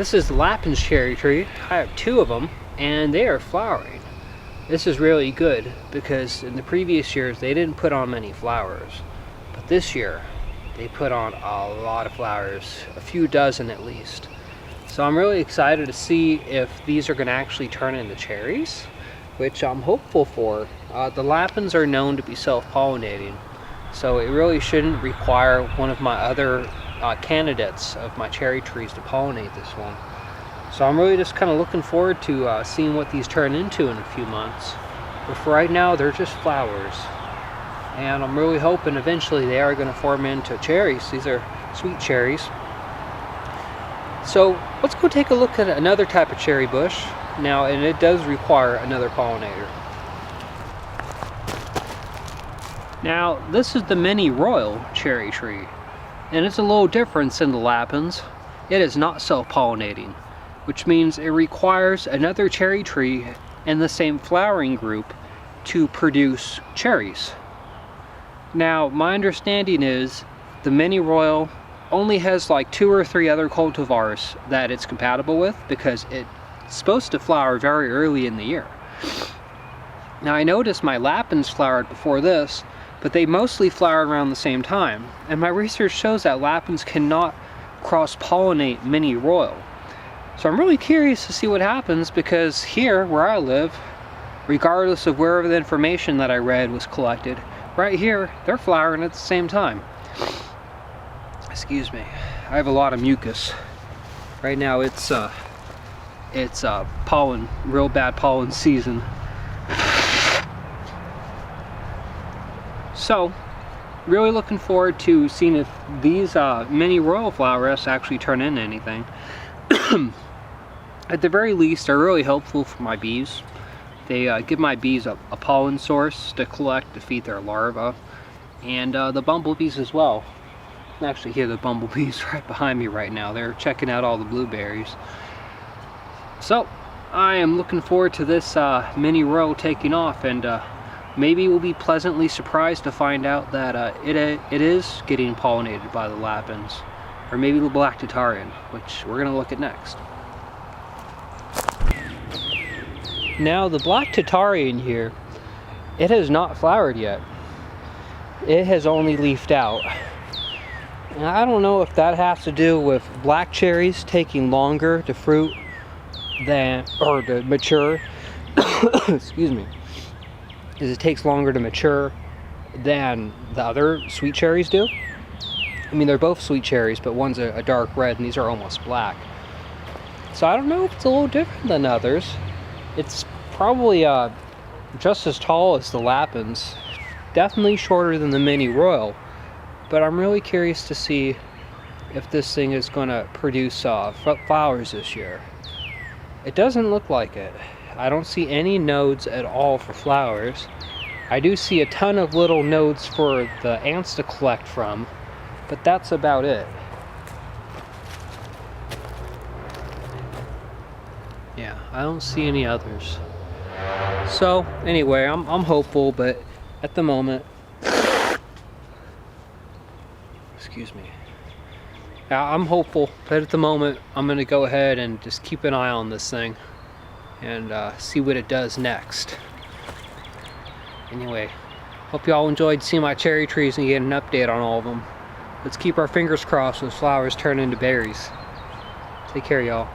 This is the Lapin's cherry tree. I have 2 of them, and they are flowering. This is really good because in the previous years they didn't put on many flowers, but this year they put on a lot of flowers, a few dozen at least. So I'm really excited to see if these are going to actually turn into cherries, which I'm hopeful for. The Lapins are known to be self-pollinating, so it really shouldn't require one of my other candidates of my cherry trees to pollinate this one. So I'm really just kind of looking forward to seeing what these turn into in a few months. But for right now, they're just flowers. And I'm really hoping eventually they are going to form into cherries. These are sweet cherries. So let's go take a look at another type of cherry bush now, and it does require another pollinator. Now this is the mini royal cherry tree, and it's a little different than the Lapins. It is not self-pollinating, which means it requires another cherry tree in the same flowering group to produce cherries. Now my understanding is the mini royal only has like 2 or 3 other cultivars that it's compatible with, because it's supposed to flower very early in the year. Now I noticed my Lapins flowered before this, but they mostly flowered around the same time, and my research shows that Lapins cannot cross-pollinate mini royal. So I'm really curious to see what happens, because here where I live, regardless of wherever the information that I read was collected, right here they're flowering at the same time. Excuse me, I have a lot of mucus right now. It's pollen, real bad pollen season. So really looking forward to seeing if these mini royal flowers actually turn into anything. At the very least, they're really helpful for my bees. They give my bees a pollen source to collect to feed their larvae, and the bumblebees as well. You can actually hear the bumblebees right behind me right now. They're checking out all the blueberries. So I am looking forward to this mini royal taking off, and maybe we'll be pleasantly surprised to find out that it is getting pollinated by the Lapins, or maybe the black Tatarian, which we're going to look at next. Now the black Tatarian here, it has not flowered yet. It has only leafed out. And I don't know if that has to do with black cherries taking longer to fruit than, or to mature. Excuse me. Because it takes longer to mature than the other sweet cherries do. I mean, they're both sweet cherries, but one's a dark red and these are almost black. So I don't know if it's a little different than others. It's probably just as tall as the Lapins, definitely shorter than the mini royal, but I'm really curious to see if this thing is going to produce flowers this year. It doesn't look like it. I don't see any nodes at all for flowers. I do see a ton of little nodes for the ants to collect from, but that's about it. Yeah, I don't see any others. So anyway, I'm hopeful, but at the moment, excuse me. I'm hopeful, but at the moment I'm going to go ahead and just keep an eye on this thing and see what it does next. Anyway, hope y'all enjoyed seeing my cherry trees and getting an update on all of them. Let's keep our fingers crossed those flowers turn into berries. Take care, y'all.